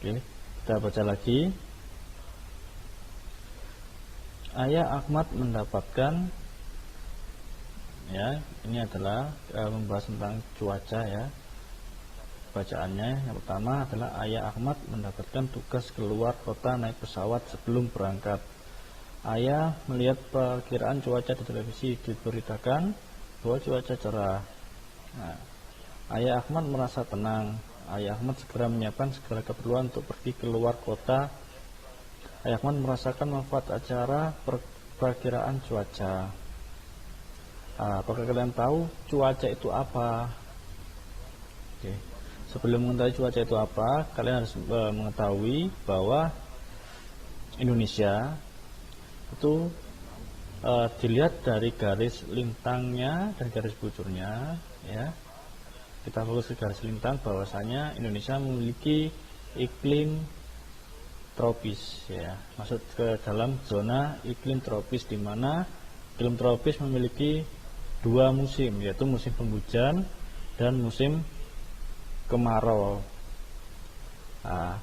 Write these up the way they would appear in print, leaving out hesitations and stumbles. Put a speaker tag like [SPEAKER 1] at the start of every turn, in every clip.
[SPEAKER 1] Oke, kita baca lagi. Ayah Ahmad mendapatkan, ya, ini adalah membahas tentang cuaca ya. Bacaannya yang pertama adalah Ayah Ahmad mendapatkan tugas keluar kota naik pesawat sebelum berangkat. Ayah melihat perkiraan cuaca di televisi, diberitakan bahwa cuaca cerah. Nah, Ayah Ahmad merasa tenang. Ayah Ahmad segera menyiapkan segala keperluan untuk pergi keluar kota. Ayah Ahmad merasakan manfaat acara perkiraan cuaca. Apakah kalian tahu cuaca itu apa? Oke. Sebelum mengetahui cuaca itu apa, kalian harus mengetahui bahwa Indonesia itu dilihat dari garis lintangnya dan garis bujurnya, ya. Kita fokus ke garis lintang, bahwasanya Indonesia memiliki iklim tropis, ya, masuk ke dalam zona iklim tropis, di mana iklim tropis memiliki dua musim, yaitu musim penghujan dan musim kemarau. Nah,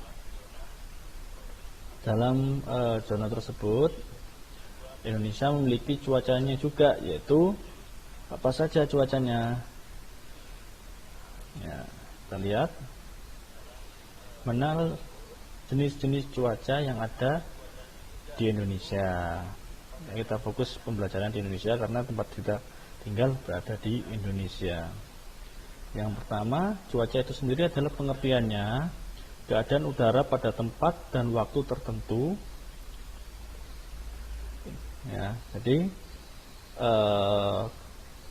[SPEAKER 1] dalam zona tersebut Indonesia memiliki cuacanya juga, yaitu apa saja cuacanya? Ya, kita lihat mana jenis-jenis cuaca yang ada di Indonesia. Kita fokus pembelajaran di Indonesia karena tempat kita tinggal berada di Indonesia. Yang pertama, cuaca itu sendiri adalah pengertiannya keadaan udara pada tempat dan waktu tertentu. Ya, jadi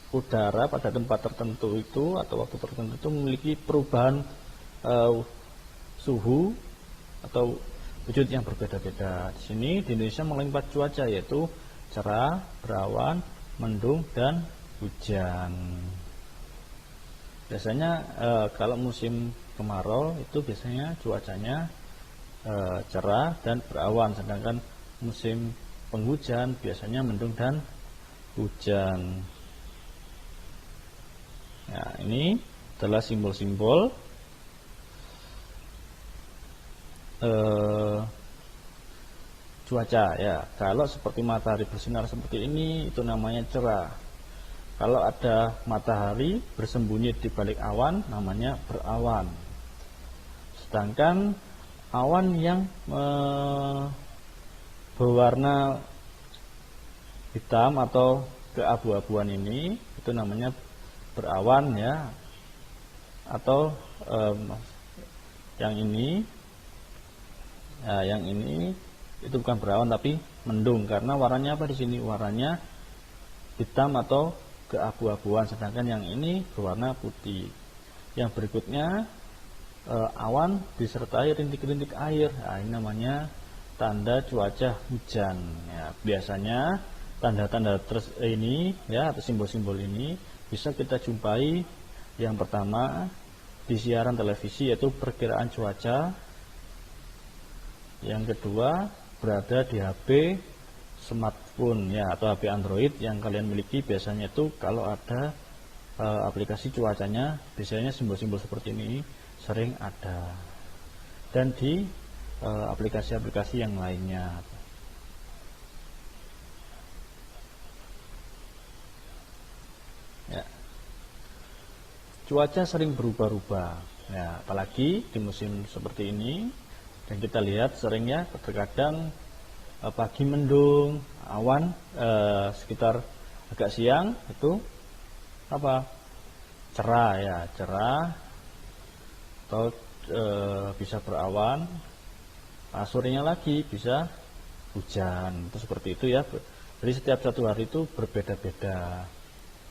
[SPEAKER 1] udara pada tempat tertentu itu atau waktu tertentu itu memiliki perubahan suhu atau wujud yang berbeda-beda. Di sini di Indonesia mengalami 4 cuaca, yaitu cerah, berawan, mendung, dan hujan. Biasanya kalau musim kemarau itu biasanya cuacanya cerah dan berawan, sedangkan musim penghujan biasanya mendung dan hujan. Ya, ini adalah simbol-simbol cuaca, ya. Kalau seperti matahari bersinar seperti ini, itu namanya cerah. Kalau ada matahari bersembunyi di balik awan, namanya berawan. Sedangkan awan yang berwarna hitam atau keabu-abuan ini, itu namanya berawan, ya. Atau yang ini, ya, yang ini itu bukan berawan tapi mendung, karena warnanya apa di sini? Warnanya hitam atau keabu-abuan, sedangkan yang ini berwarna putih. Yang berikutnya awan disertai rintik-rintik air. Nah, ini namanya tanda cuaca hujan. Ya, biasanya tanda-tanda ini, ya, atau simbol-simbol ini bisa kita jumpai yang pertama di siaran televisi, yaitu perkiraan cuaca. Yang kedua berada di HP smartphone, ya, atau HP Android yang kalian miliki. Biasanya itu kalau ada aplikasi cuacanya, biasanya simbol-simbol seperti ini sering ada. Dan di aplikasi-aplikasi yang lainnya. Ya. Cuaca sering berubah-ubah, ya, apalagi di musim seperti ini. Dan kita lihat seringnya terkadang pagi mendung, awan sekitar agak siang itu apa? Cerah, ya, cerah, atau bisa berawan. Sorenya lagi bisa hujan. Itu seperti itu, ya. Jadi setiap satu hari itu berbeda-beda.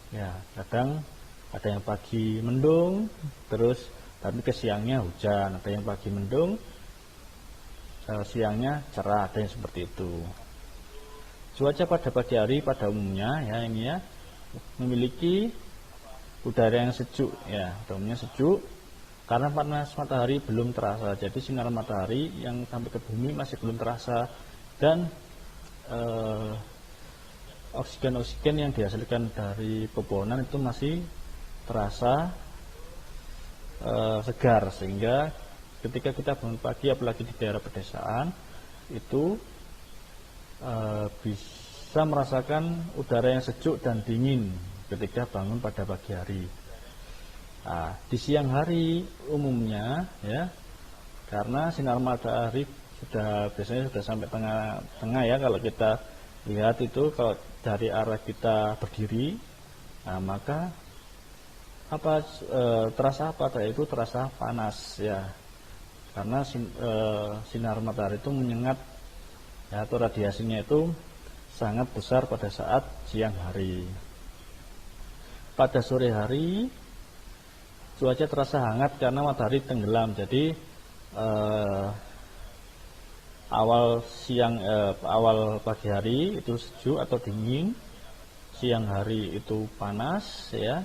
[SPEAKER 1] Ya, kadang ada yang pagi mendung, terus tapi ke siangnya hujan. Ada yang pagi mendung, siangnya cerah, ada yang seperti itu. Cuaca pada pagi hari pada umumnya, ya, ini, ya, memiliki udara yang sejuk, ya, umumnya sejuk karena panas matahari belum terasa. Jadi sinar matahari yang sampai ke bumi masih belum terasa, dan oksigen-oksigen yang dihasilkan dari pepohonan itu masih terasa segar, sehingga ketika kita bangun pagi, apalagi di daerah pedesaan, itu bisa merasakan udara yang sejuk dan dingin ketika bangun pada pagi hari. Nah, di siang hari umumnya ya, karena sinar matahari biasanya sudah sampai tengah ya, kalau kita lihat itu kalau dari arah kita berdiri, nah maka terasa yaitu terasa panas ya, karena sinar matahari itu menyengat ya, atau radiasinya itu sangat besar pada saat siang hari. Pada sore hari cuaca terasa hangat karena matahari tenggelam, jadi awal pagi hari itu sejuk atau dingin, siang hari itu panas ya.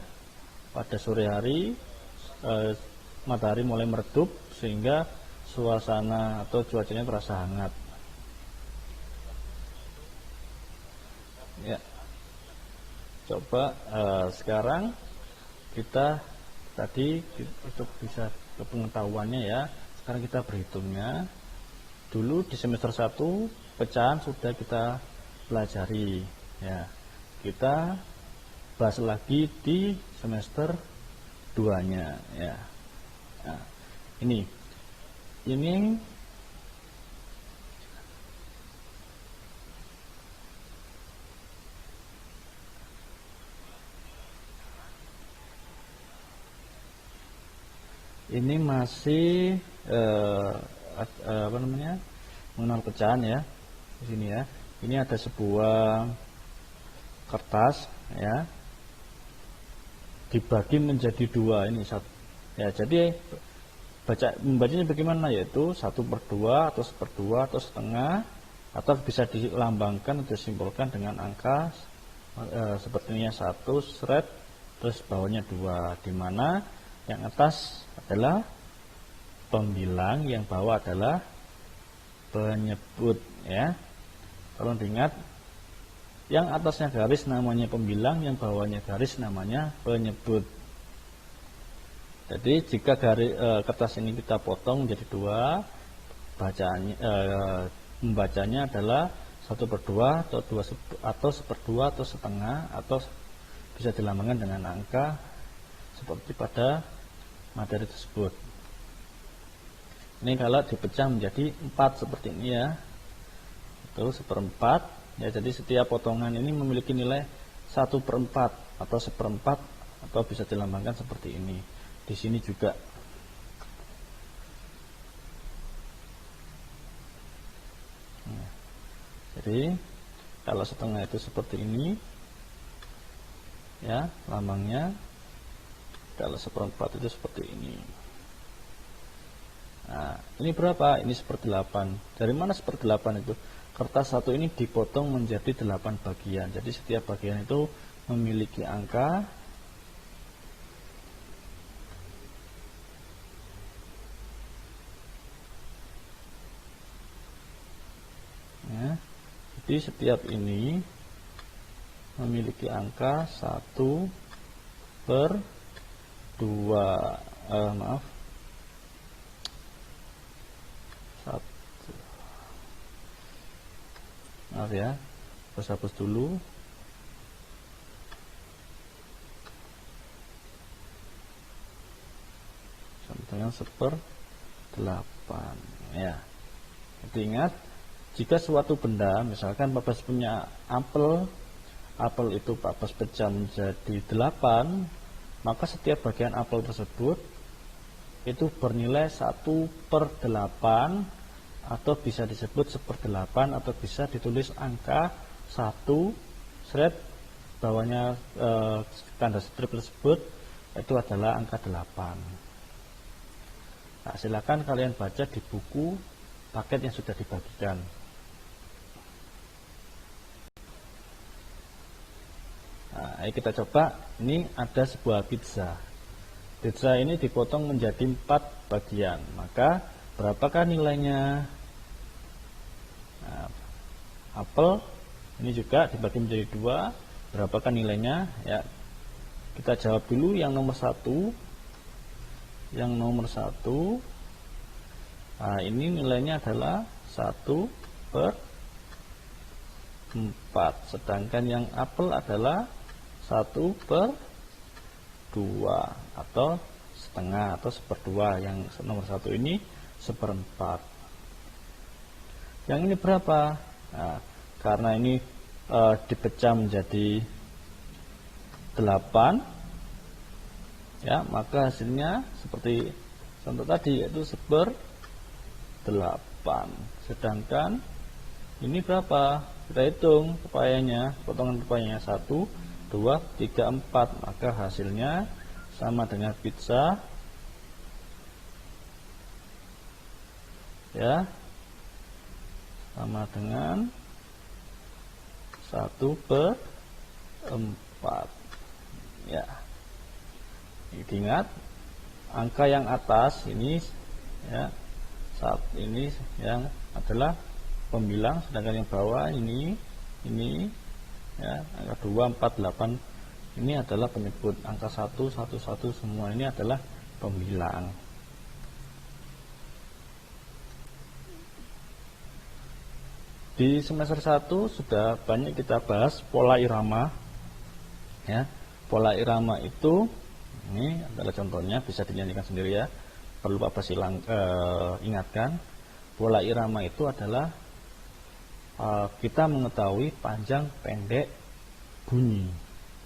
[SPEAKER 1] Pada sore hari matahari mulai meredup sehingga suasana atau cuacanya terasa hangat. Ya. Coba sekarang kita tadi itu bisa ke pengetahuannya ya. Sekarang kita berhitungnya. Dulu di semester 1 pecahan sudah kita pelajari ya. Kita bahas lagi di semester 2-nya ya. Nah, ini masih mengenal pecahan ya. Di sini ya. Ini ada sebuah kertas ya, dibagi menjadi 2 ini satu. Ya, jadi membacanya bagaimana, yaitu 1/2 atau 1/2 atau setengah, atau bisa dilambangkan atau disimbolkan dengan angka sepertinya 1 seret, terus bawahnya 2, di mana yang atas adalah pembilang, yang bawah adalah penyebut ya. Kalau diingat, yang atasnya garis namanya pembilang, yang bawahnya garis namanya penyebut. Jadi jika kertas ini kita potong menjadi 2, membacanya adalah 1/2 atau 1/2 atau setengah, atau bisa dilambangkan dengan angka seperti pada materi tersebut. Ini kalau dipecah menjadi 4 seperti ini ya, itu 1/4 ya. Jadi setiap potongan ini memiliki nilai 1/4 atau 1/4, atau bisa dilambangkan seperti ini. Di sini juga nah, jadi kalau setengah itu seperti ini ya lambangnya, kalau 1/4 itu seperti ini. Nah, ini berapa? Ini 1/8. Dari mana 1/8 itu? Kertas satu ini dipotong menjadi 8 bagian. Jadi setiap bagian itu memiliki angka ya. Jadi setiap ini memiliki angka 1/2 maaf 1 maaf ya, hapus dulu. Sama dengan 1/8 ya. Jadi ingat, jika suatu benda, misalkan Bapak punya apel itu Bapak pecah menjadi 8, maka setiap bagian apel tersebut itu bernilai 1/8, atau bisa disebut 1/8, atau bisa ditulis angka 1 seret, bawahnya tanda strip tersebut itu adalah angka 8. Nah, silakan kalian baca di buku paket yang sudah dibagikan. Nah, ayo kita coba. Ini ada sebuah pizza. Pizza ini dipotong menjadi 4 bagian. Maka berapakah nilainya? Nah, apel ini juga dibagi menjadi 2. Berapakah nilainya? Ya, kita jawab dulu yang nomor 1. Yang nomor 1 Nah, ini nilainya adalah 1/4, sedangkan yang apel adalah 1/2 atau setengah atau 1/2. Yang nomor 1 ini 1/4. Yang ini berapa? Nah, karena ini dipecah menjadi 8, ya, maka hasilnya seperti contoh tadi, yaitu 1/8. Sedangkan ini berapa? Kita hitung pepayanya, potongan pepayanya 1, 2, 3, 4, maka hasilnya sama dengan pizza, ya, sama dengan 1/4. Ya, ingat angka yang atas ini, ya, saat ini yang adalah pembilang, sedangkan yang bawah ini ya, angka 2, 4, 8 ini adalah penyebut. Angka 1, 1, 1 semua ini adalah pembilang. Di semester 1 sudah banyak kita bahas pola irama, ya. Pola irama itu, ini adalah contohnya, bisa dinyanyikan sendiri ya, perlu Pak Bas ingatkan. Pola irama itu adalah kita mengetahui panjang pendek bunyi,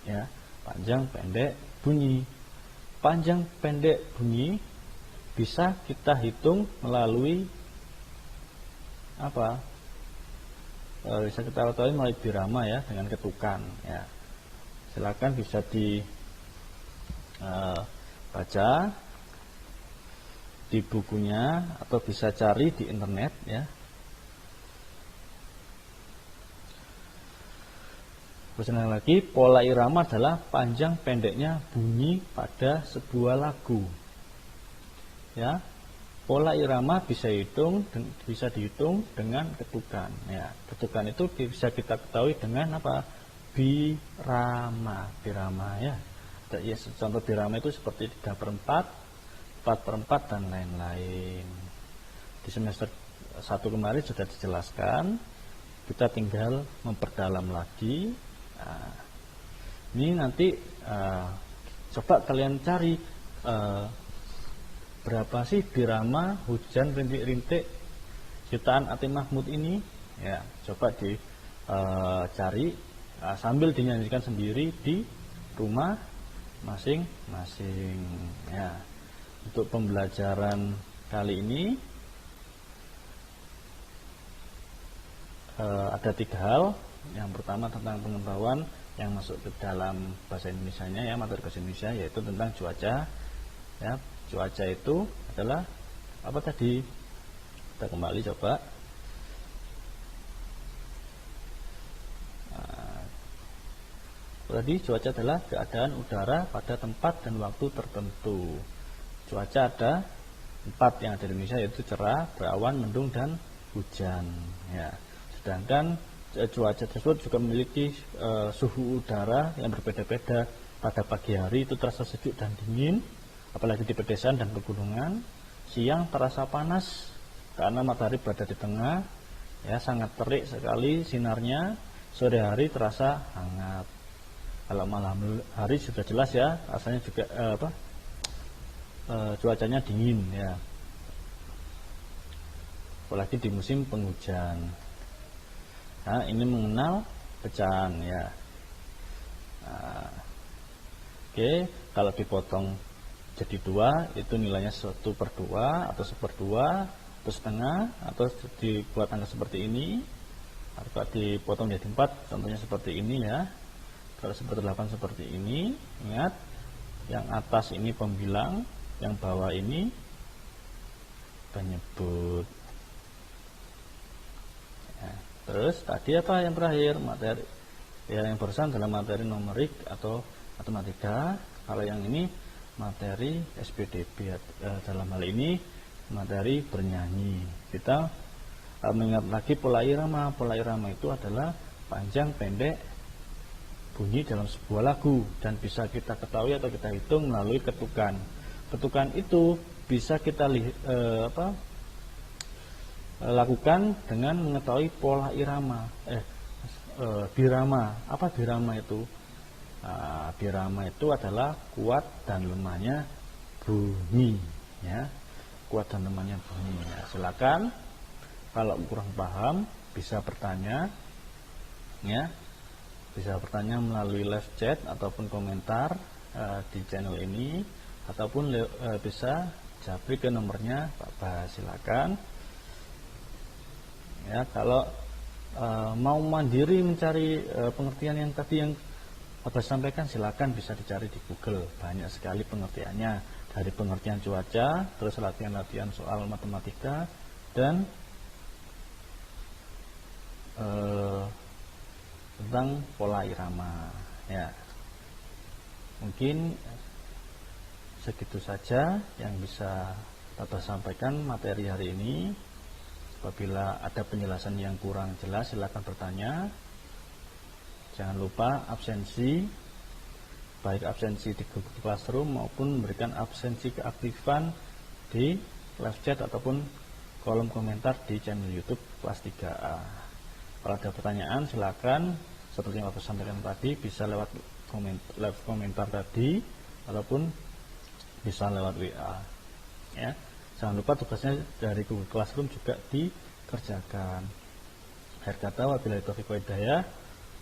[SPEAKER 1] ya, panjang pendek bunyi. Panjang pendek bunyi bisa kita hitung melalui apa? Bisa kita ketahui melalui birama, ya, dengan ketukan, ya. Silakan bisa dibaca di bukunya atau bisa cari di internet, ya. Berulang lagi, pola irama adalah panjang pendeknya bunyi pada sebuah lagu, ya. Pola irama bisa dihitung dengan ketukan, ya. Ketukan itu bisa kita ketahui dengan apa? Birama, ya. Ya, contoh birama itu seperti 3/4, 4/4 dan lain-lain. Di semester 1 kemarin sudah dijelaskan, kita tinggal memperdalam lagi. Nah, ini nanti coba kalian cari berapa sih birama hujan rintik-rintik ciptaan Atin Mahmud ini, ya. Coba dicari sambil dinyanyikan sendiri di rumah masing-masing, ya. Untuk pembelajaran kali ini ada 3 hal. Yang pertama tentang pengetahuan yang masuk ke dalam bahasa Indonesianya, ya, materi bahasa Indonesia, yaitu tentang cuaca, ya. Cuaca itu adalah apa tadi? Kita kembali coba. Tadi cuaca adalah keadaan udara pada tempat dan waktu tertentu. Cuaca ada 4 yang ada di Indonesia, yaitu cerah, berawan, mendung, dan hujan, ya. Sedangkan cuaca tersebut juga memiliki suhu udara yang berbeda-beda. Pada pagi hari itu terasa sejuk dan dingin, apalagi di pedesaan dan pegunungan. Siang terasa panas karena matahari berada di tengah, ya, sangat terik sekali sinarnya. Sore hari terasa hangat. Kalau malam hari sudah jelas, ya, rasanya juga cuacanya dingin, ya. Apalagi di musim penghujan. Nah, ini mengenal pecahan, ya. Nah, oke, kalau dipotong jadi 2, itu nilainya 1/2 atau 1/2 atau setengah, atau dibuat angka seperti ini, atau dipotong jadi 4, contohnya seperti ini, ya. Kalau 1/8 seperti ini, ingat, yang atas ini pembilang, yang bawah ini penyebut. Ya, terus tadi apa yang terakhir? Materi, ya, yang barusan adalah materi numerik atau matematika. Kalau yang ini materi SPDB, dalam hal ini materi bernyanyi. Kita mengingat lagi pola irama. Pola irama itu adalah panjang pendek bunyi dalam sebuah lagu, dan bisa kita ketahui atau kita hitung melalui ketukan. Ketukan itu bisa kita lakukan dengan mengetahui pola irama. Birama. Apa birama itu? Birama itu adalah kuat dan lemahnya bunyi, ya. Kuat dan lemahnya bunyi. Ya, silakan kalau kurang paham bisa bertanya, ya. Bisa bertanya melalui live chat ataupun komentar di channel ini, ataupun bisa japri ke nomornya Pak Bas, silakan. Ya, kalau mau mandiri mencari pengertian yang tadi yang Pak Bas sampaikan, silakan bisa dicari di Google, banyak sekali pengertiannya, dari pengertian cuaca, terus latihan-latihan soal matematika, dan tentang pola irama. Ya, mungkin segitu saja yang bisa Tata sampaikan materi hari ini. Apabila ada penjelasan yang kurang jelas, silakan bertanya. Jangan lupa absensi, baik absensi di Google Classroom maupun memberikan absensi keaktifan di live chat ataupun kolom komentar di channel YouTube kelas 3A. Kalau ada pertanyaan, silakan seperti yang saya sampaikan tadi, bisa lewat live komentar tadi ataupun bisa lewat WA. Ya, jangan lupa tugasnya dari Google Classroom juga dikerjakan. Akhir kata, wabillahi taufiq wal hidayah.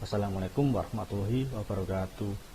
[SPEAKER 1] Wassalamualaikum warahmatullahi wabarakatuh.